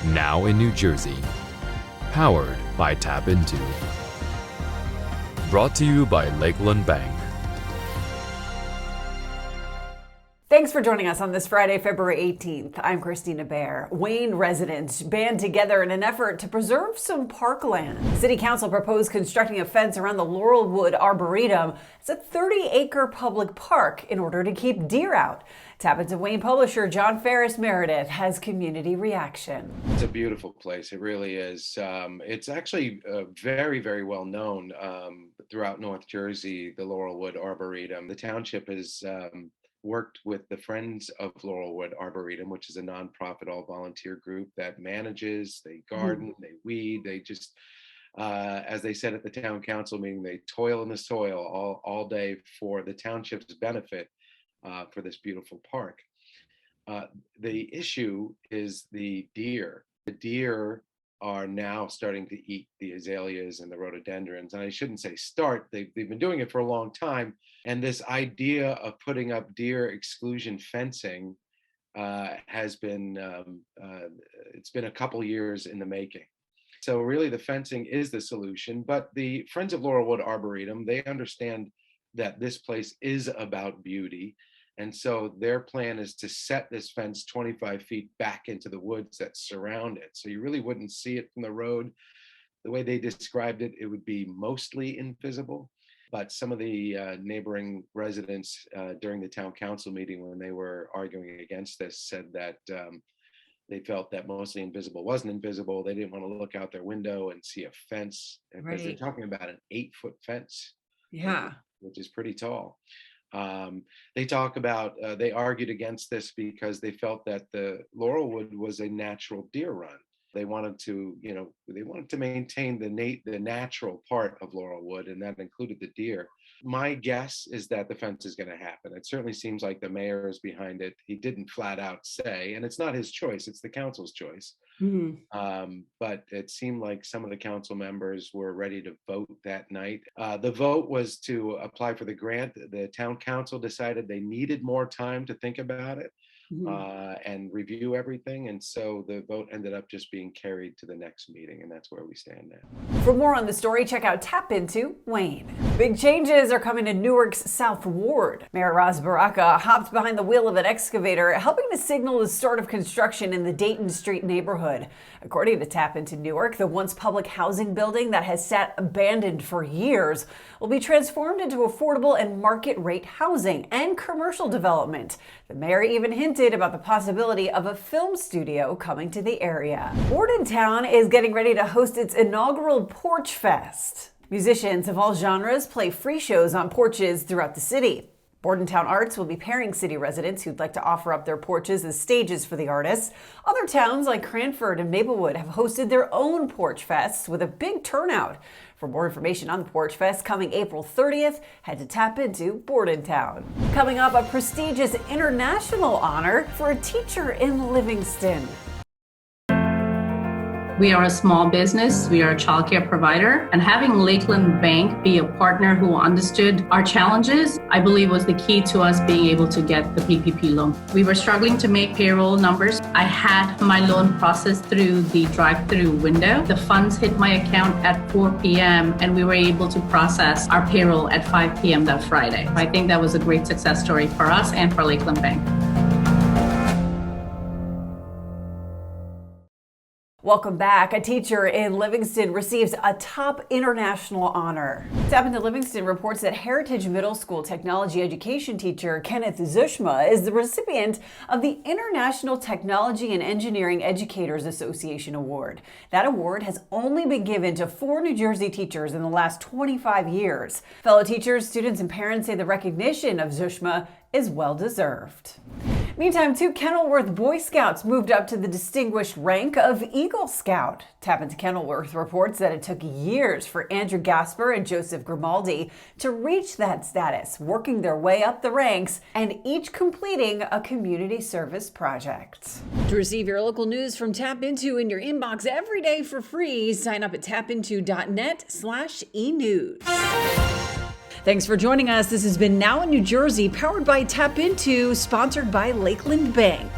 now in New Jersey. Powered by TAPinto. Brought to you by Lakeland Bank. Thanks for joining us on this Friday, February 18th. I'm Kristina Behr. Wayne residents band together in an effort to preserve some parkland. City Council proposed constructing a fence around the Laurelwood Arboretum. It's a 30-acre public park in order to keep deer out. TAPinto Wayne publisher John Ferris Meredith has community reaction. It's a beautiful place. It really is. It's actually very, very well known throughout North Jersey, the Laurelwood Arboretum. The township has worked with the Friends of Laurelwood Arboretum, which is a nonprofit all-volunteer group that manages, they garden, they weed, they just, as they said at the town council meeting, they toil in the soil all day for the township's benefit for this beautiful park. The issue is the deer. The deer are now starting to eat the azaleas and the rhododendrons. And I shouldn't say start, they've been doing it for a long time. And this idea of putting up deer exclusion fencing has been, it's been a couple years in the making. So really the fencing is the solution, but the Friends of Laurelwood Arboretum, they understand that this place is about beauty. And so their plan is to set this fence 25 feet back into the woods that surround it. So you really wouldn't see it from the road. The way they described it, it would be mostly invisible. But some of the neighboring residents during the town council meeting, when they were arguing against this, said that they felt that mostly invisible wasn't invisible. They didn't want to look out their window and see a fence, because they're talking about an 8-foot fence, which is pretty tall. They talk about, they argued against this because they felt that the Laurelwood was a natural deer run. They wanted to, they wanted to maintain the natural part of Laurelwood, and that included the deer. My guess is that the fence is going to happen. It certainly seems like the mayor is behind it. He didn't flat out say, and it's not his choice, it's the council's choice. But it seemed like some of the council members were ready to vote that night. The vote was to apply for the grant. The town council decided they needed more time to think about it and review everything. And so the vote ended up just being carried to the next meeting, and that's where we stand now. For more on the story, check out TAPinto Wayne. Big changes are coming to Newark's South Ward. Mayor Ras Baraka hopped behind the wheel of an excavator, helping to signal the start of construction in the Dayton Street neighborhood. According to TAPinto Newark, the once public housing building that has sat abandoned for years will be transformed into affordable and market rate housing and commercial development. The mayor even hinted about the possibility of a film studio coming to the area. Bordentown is getting ready to host its inaugural Porch Fest. Musicians of all genres play free shows on porches throughout the city. Bordentown Arts will be pairing city residents who'd like to offer up their porches as stages for the artists. Other towns like Cranford and Maplewood have hosted their own Porch Fests with a big turnout. For more information on the Porch Fest coming April 30th, head to TAPinto Bordentown. Coming up, a prestigious international honor for a teacher in Livingston. We are a small business, we are a childcare provider, and having Lakeland Bank be a partner who understood our challenges, I believe was the key to us being able to get the PPP loan. We were struggling to make payroll numbers. I had my loan processed through the drive-through window. The funds hit my account at 4 p.m. and we were able to process our payroll at 5 p.m. that Friday. I think that was a great success story for us and for Lakeland Bank. Welcome back. A teacher in Livingston receives a top international honor. TAPinto Livingston reports that Heritage Middle School technology education teacher Kenneth Zushma is the recipient of the International Technology and Engineering Educators Association Award. That award has only been given to 4 New Jersey teachers in the last 25 years. Fellow teachers, students, and parents say the recognition of Zushma is well-deserved. Meantime, 2 Kenilworth Boy Scouts moved up to the distinguished rank of Eagle Scout. TAPinto Kenilworth reports that it took years for Andrew Gasper and Joseph Grimaldi to reach that status, working their way up the ranks and each completing a community service project. To receive your local news from TAPinto in your inbox every day for free, sign up at tapinto.net/enews. Thanks for joining us. This has been Now in New Jersey, powered by TAPinto, sponsored by Lakeland Bank.